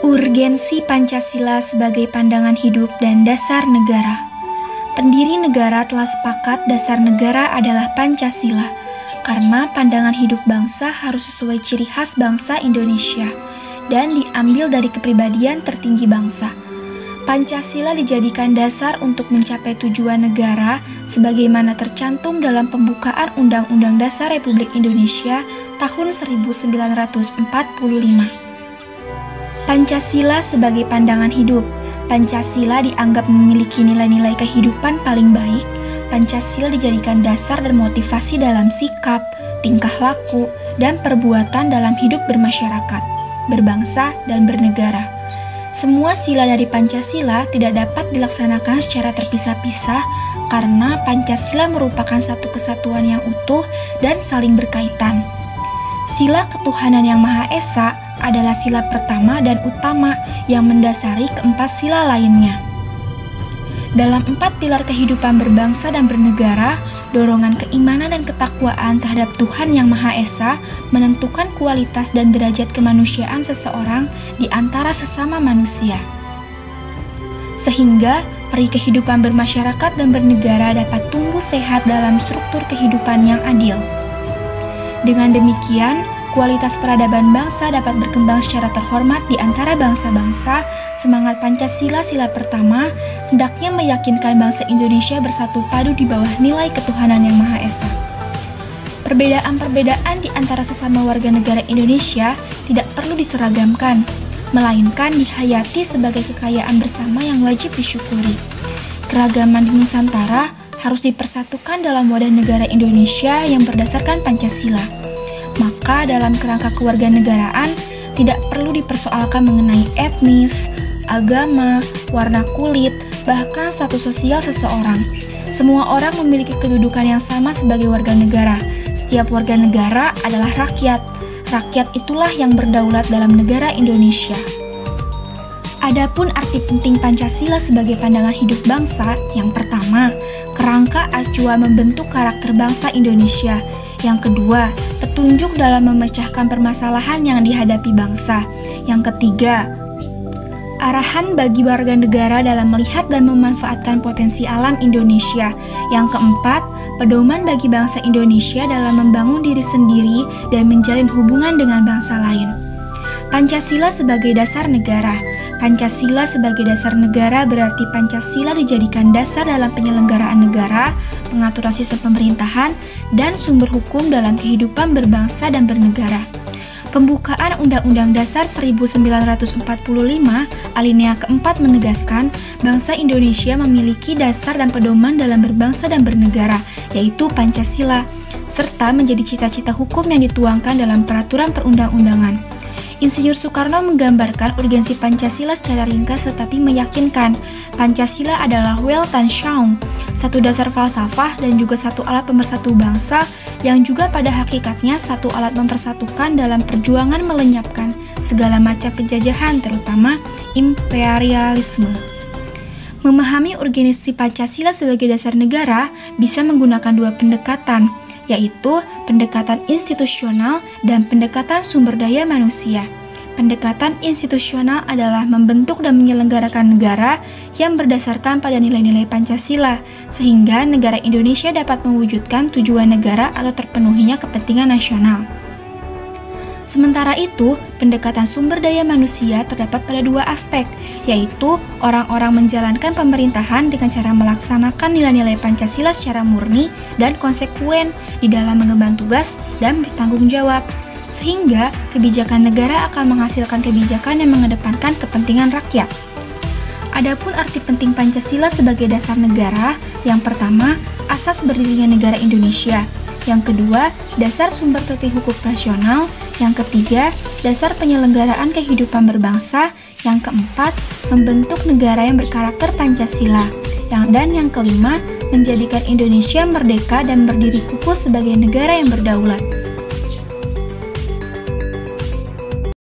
Urgensi Pancasila sebagai pandangan hidup dan dasar negara. Pendiri negara telah sepakat dasar negara adalah Pancasila, karena pandangan hidup bangsa harus sesuai ciri khas bangsa Indonesia dan diambil dari kepribadian tertinggi bangsa. Pancasila dijadikan dasar untuk mencapai tujuan negara sebagaimana tercantum dalam pembukaan Undang-Undang Dasar Republik Indonesia tahun 1945. Pancasila sebagai pandangan hidup. Pancasila dianggap memiliki nilai-nilai kehidupan paling baik. Pancasila dijadikan dasar dan motivasi dalam sikap, tingkah laku, dan perbuatan dalam hidup bermasyarakat, berbangsa, dan bernegara. Semua sila dari Pancasila tidak dapat dilaksanakan secara terpisah-pisah karena Pancasila merupakan satu kesatuan yang utuh dan saling berkaitan. Sila ketuhanan yang Maha Esa adalah sila pertama dan utama yang mendasari keempat sila lainnya. Dalam 4 pilar kehidupan berbangsa dan bernegara, dorongan keimanan dan ketakwaan terhadap Tuhan yang Maha Esa menentukan kualitas dan derajat kemanusiaan seseorang di antara sesama manusia. Sehingga peri kehidupan bermasyarakat dan bernegara dapat tumbuh sehat dalam struktur kehidupan yang adil. Dengan demikian, kualitas peradaban bangsa dapat berkembang secara terhormat di antara bangsa-bangsa. Semangat Pancasila sila pertama hendaknya meyakinkan bangsa Indonesia bersatu padu di bawah nilai ketuhanan yang Maha Esa. Perbedaan-perbedaan di antara sesama warga negara Indonesia tidak perlu diseragamkan, melainkan dihayati sebagai kekayaan bersama yang wajib disyukuri. Keragaman di Nusantara harus dipersatukan dalam wadah negara Indonesia yang berdasarkan Pancasila. Maka dalam kerangka kewarganegaraan tidak perlu dipersoalkan mengenai etnis, agama, warna kulit, bahkan status sosial seseorang. Semua orang memiliki kedudukan yang sama sebagai warga negara. Setiap warga negara adalah rakyat. Rakyat itulah yang berdaulat dalam negara Indonesia. Adapun arti penting Pancasila sebagai pandangan hidup bangsa, yang pertama, kerangka acuan membentuk karakter bangsa Indonesia. Yang kedua, petunjuk dalam memecahkan permasalahan yang dihadapi bangsa. Yang ketiga, arahan bagi warga negara dalam melihat dan memanfaatkan potensi alam Indonesia. Yang keempat, pedoman bagi bangsa Indonesia dalam membangun diri sendiri dan menjalin hubungan dengan bangsa lain. Pancasila sebagai dasar negara. Pancasila sebagai dasar negara berarti Pancasila dijadikan dasar dalam penyelenggaraan negara, pengaturan sistem pemerintahan, dan sumber hukum dalam kehidupan berbangsa dan bernegara. Pembukaan Undang-Undang Dasar 1945 alinea keempat menegaskan bangsa Indonesia memiliki dasar dan pedoman dalam berbangsa dan bernegara, yaitu Pancasila, serta menjadi cita-cita hukum yang dituangkan dalam peraturan perundang-undangan. Insinyur Soekarno menggambarkan urgensi Pancasila secara ringkas tetapi meyakinkan. Pancasila adalah Weltanschauung, satu dasar falsafah dan juga satu alat pemersatu bangsa yang juga pada hakikatnya satu alat mempersatukan dalam perjuangan melenyapkan segala macam penjajahan, terutama imperialisme. Memahami urgensi Pancasila sebagai dasar negara bisa menggunakan dua pendekatan, yaitu pendekatan institusional dan pendekatan sumber daya manusia. Pendekatan institusional adalah membentuk dan menyelenggarakan negara yang berdasarkan pada nilai-nilai Pancasila, sehingga negara Indonesia dapat mewujudkan tujuan negara atau terpenuhinya kepentingan nasional. Sementara itu, pendekatan sumber daya manusia terdapat pada dua aspek, yaitu orang-orang menjalankan pemerintahan dengan cara melaksanakan nilai-nilai Pancasila secara murni dan konsekuen di dalam mengemban tugas dan bertanggung jawab, sehingga kebijakan negara akan menghasilkan kebijakan yang mengedepankan kepentingan rakyat. Adapun arti penting Pancasila sebagai dasar negara, yang pertama, asas berdirinya negara Indonesia. Yang kedua, dasar sumber tertib hukum nasional. Yang ketiga, dasar penyelenggaraan kehidupan berbangsa. Yang keempat, membentuk negara yang berkarakter Pancasila. Dan yang kelima, menjadikan Indonesia merdeka dan berdiri kukuh sebagai negara yang berdaulat.